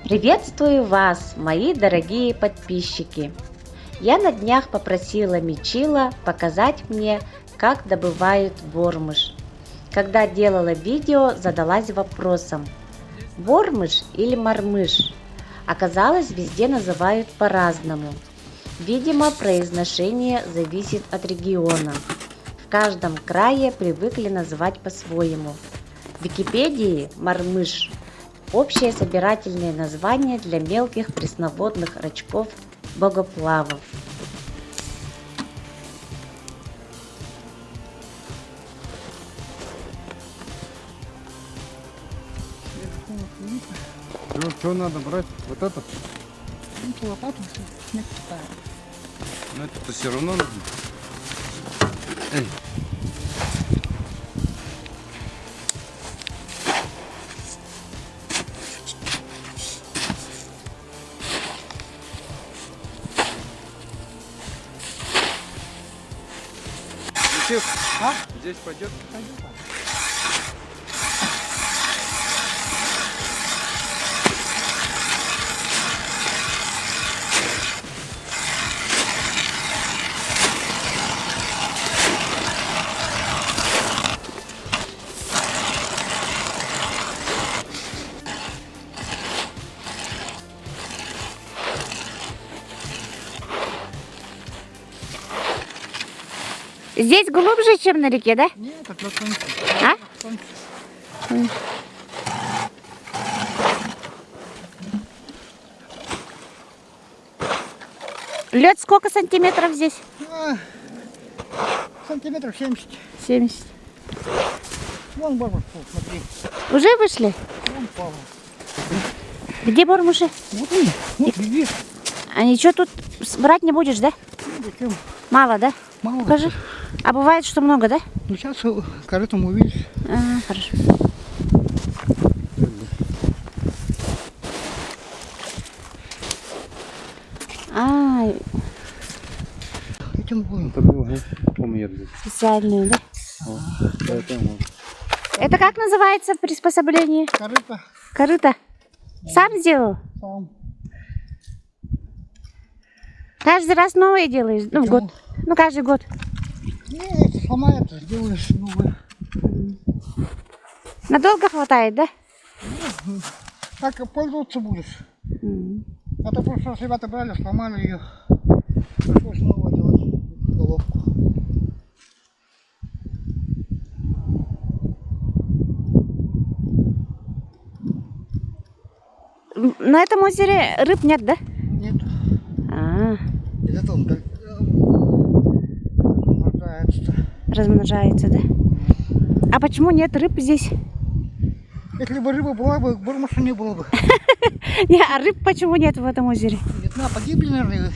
Приветствую вас, мои дорогие подписчики! Я на днях попросила Мичила показать мне, как добывают бормыш. Когда делала видео, задалась вопросом: бормыш или мормыш? Оказалось, везде называют по-разному. Видимо, произношение зависит от региона. В каждом крае привыкли называть по-своему. В Википедии мормыш – общее собирательное название для мелких пресноводных рачков-богоплавов. Что надо брать? Вот это? Ну, лопату снег ставим. Но это все равно нужно. Эй. Здесь пойдет? Пойдет. Здесь глубже, чем на реке, да? Нет, это тоньше. А? Тоньше. Лед сколько сантиметров здесь? Сантиметров 70. 70. Вон бормуш, смотри. Уже вышли? Вон Павел. Где бормуши? Вот он, вот видишь. А ничего тут брать не будешь, да? Ну, зачем? Мало, да? Мало. Покажи. А бывает, что много, да? Ну, сейчас корытом увидишь. Хорошо. Этим будем. Это был помер. Специальные, да? Поэтому. Это как называется приспособление? Корыто Корыто. Сам сделал? сам. Каждый раз новое делаешь? Ну, в Почему? год. Ну, каждый год. Нет, сломается, сделаешь новое. Надолго хватает, да? Так и пользоваться будешь. А то просто раз ребята брали, сломали ее. Пришлось снова делать головку. На этом озере рыб нет, да? Нет. А, Это он как размножается. размножается, да? А почему нет рыб здесь? Если бы рыба была бы, бормуша не было бы. Не, а рыб почему нет в этом озере? Видно, погибли, наверное.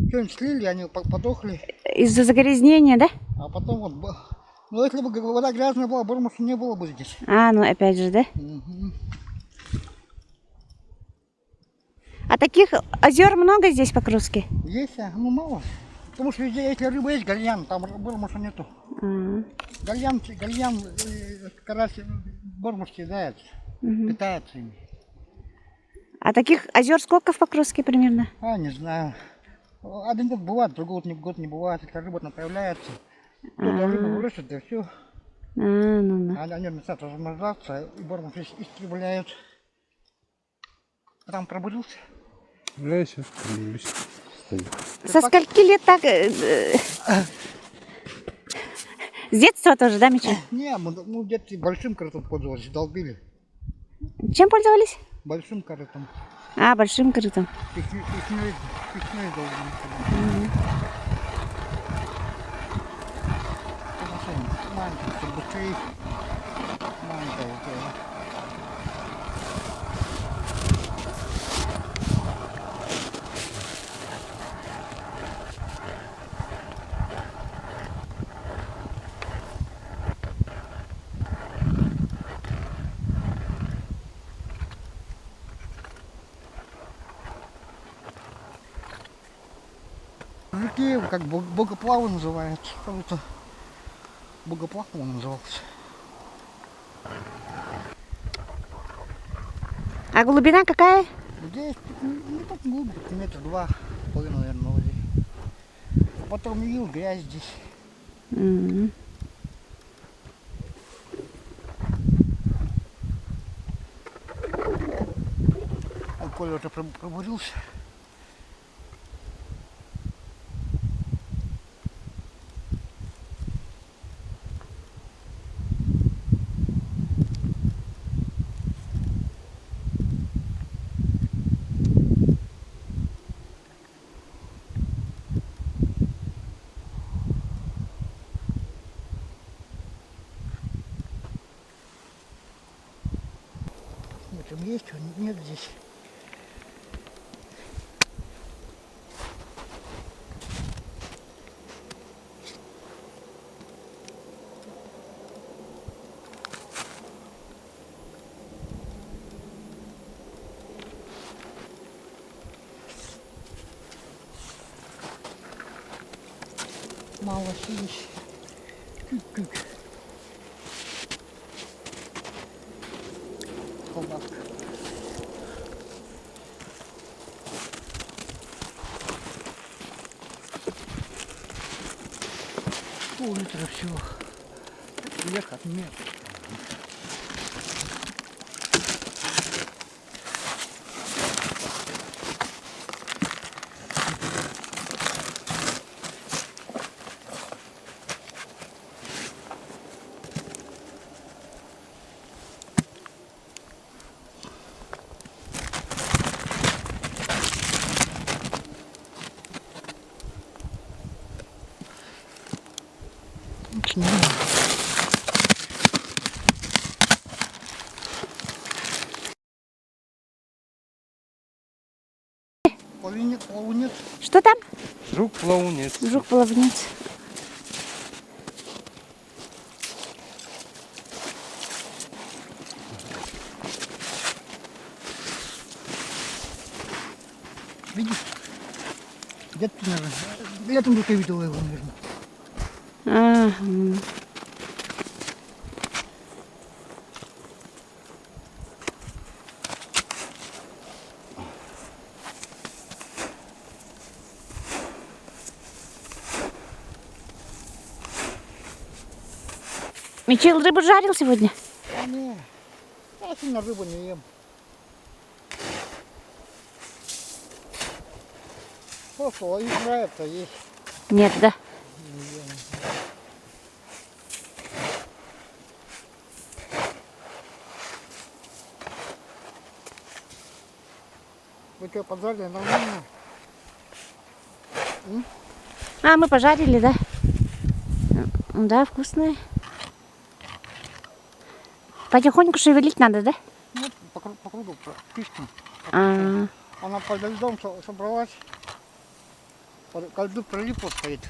Что-нибудь слили, они подохли. Из-за загрязнения, да? А потом вот... Ну, если бы вода грязная была, бормуша не было бы здесь. Ну опять же, да? Мгм. А таких озер много здесь по Круске? Есть, ну мало. Потому что везде, если рыба есть, гальян, там бормуша нету. Гальян, карась, бормуш кидает, питается ими. А таких озер сколько в Покровске примерно? Не знаю. Один год бывает, другой год не бывает. Если рыба появляется, только рыба вырастет, да все. Ну. Они начинают размножаться, и бормуш истребляют. А там пробудился. Я еще стою. Со скольки лет так? С детства тоже, да, Мича? Не, мы где-то большим корытом пользовались, долбили. Чем пользовались? Большим корытом. Большим корытом. Пихней долбили. Маленький, чтобы быстрее. Маленькая вот эта. Мужики, как богоплавы называют. Что-то богоплав он назывался. А глубина какая? Здесь не так глубоко, метр 2,5, наверное, вот здесь. А потом ил, грязь здесь. М. А Коля уже пробурился. Смотрим, есть он, нет здесь. Мало сидишь. Кюк-кюк. Колбаска. Пол-литра всего. Ехать нет. Полунец. Что там? Жук-плавунец. Жук-плавунец. Видишь? Где-то, наверное. Летом только видела его, наверное. Ага. Мичел рыбу жарил сегодня? А не, я сильно рыбу не ем. Просто им нравится есть. Нет, да? Вы что, поджарили нормально? А, мы пожарили, да? Да, вкусные. Потихоньку шевелить надо, да? Ну, по кругу, пишком. А, Она под льдом собралась. Ко льду прилипла стоит.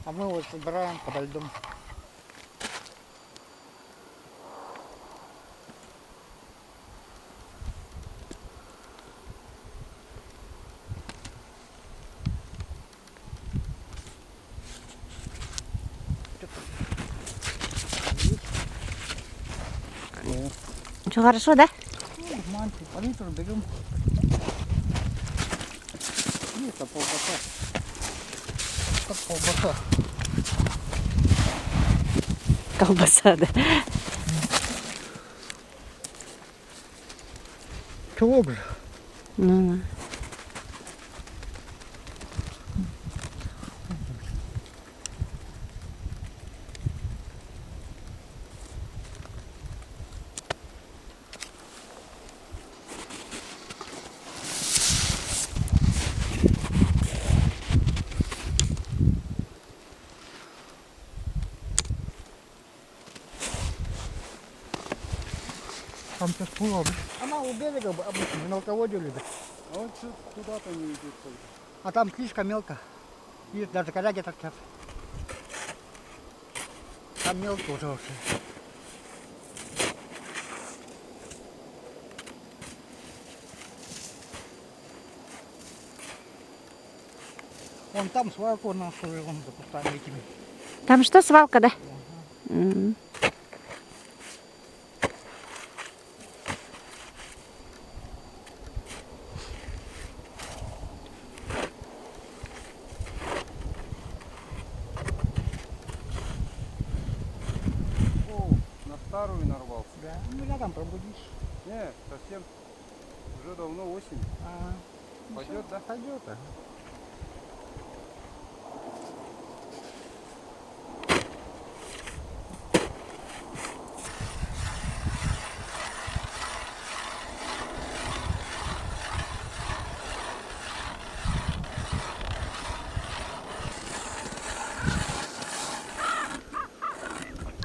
А мы вот собираем под льдом. все хорошо, да? Ну, мантию, по литру берем. И это полбаса. Это полбаса. Колбаса, да? Чего же? Ну, Там сейчас плавает. Она у берега обычно, в мелководье любит. А он что туда-то не идет только. А там слишком мелко. И даже коряги торчат. Там мелко уже. Вон там свалку нашу, вон за кустами этими. там что, свалка, да? М. Да, ну я там пробудись. Не, совсем. Уже давно осень. А, Пойдет, да? пойдет, да.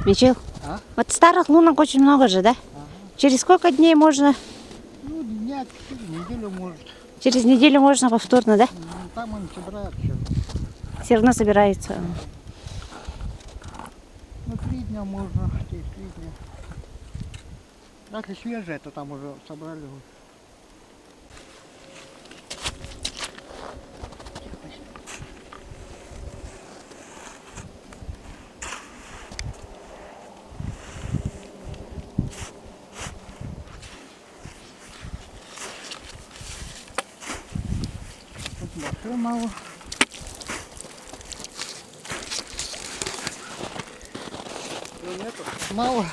Мичил, А? вот старых лунок очень много же, да? Через сколько дней можно? Ну, дня 4, неделю может. Через неделю можно повторно, да? Ну, там они собирают все. Все равно собираются. Ну, 3 дня можно, через 3 дня. Если свежее, то там уже собрали. Тут большое мало. Всё, нету? Мало.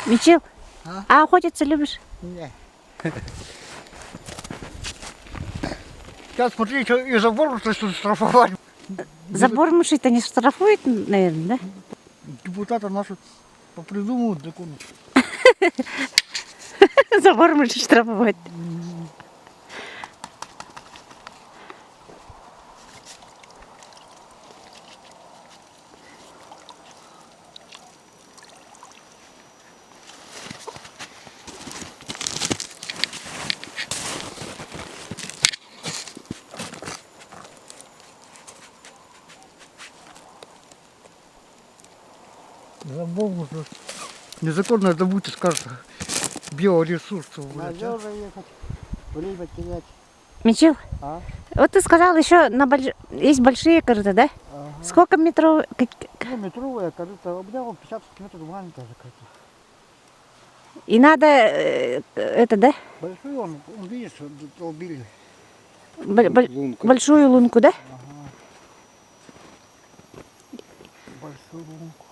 Мичил, А? а охотиться любишь? Не. Сейчас смотри, что и забор что штрафовать. Забор мышей-то не штрафует, наверное, да? Депутаты наши попридумывают законы. Забор мышей штрафовать. Забор можно. Незаконно добыча, скажут, биоресурсов. На озера ехать, время терять. Мичил, А? вот ты сказал, еще есть большие корыта, да? Ага. Сколько метров? Ну, метровая корыта. У меня вон 50 метров маленькая закрыта. И надо это, да? Большой он видишь, долбили. Лунку. Большую лунку, да? Ага. Большую лунку.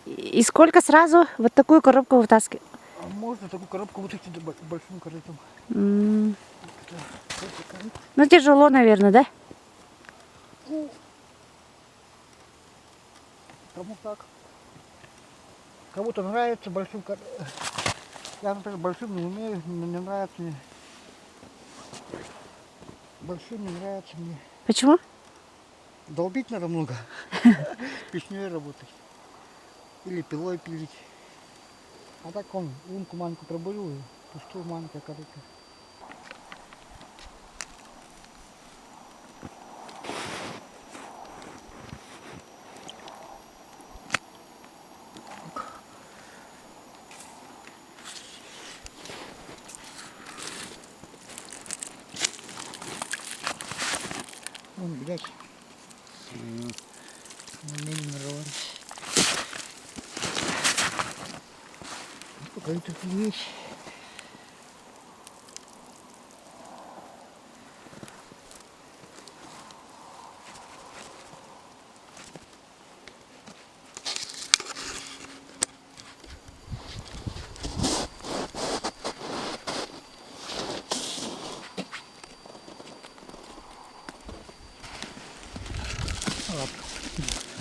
И сколько сразу вот такую коробку вытаскивать? А можно такую коробку вытащить большим корытом? Ну тяжело, наверное, да? Ну, кому как. Кому-то нравится большим корытом. Я, например, большим не умею, не нравится мне. Большим не нравится мне. Почему? Долбить надо много. Песней работать. Или пилой пилить. А так он лунку маленькую пробурил и пустую маленькая корыто. Вон, блядь. Мне не нравится. Какая-то вещь.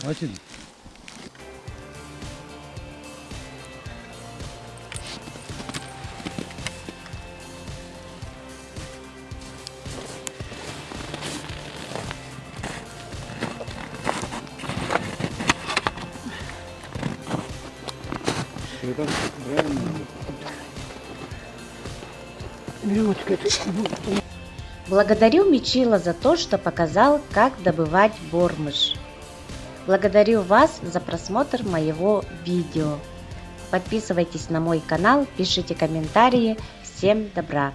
Хватит. Это правильно. Веревочка это. Благодарю Мичила за то, что показал, как добывать бормыш. Благодарю вас за просмотр моего видео. Подписывайтесь на мой канал, пишите комментарии. Всем добра!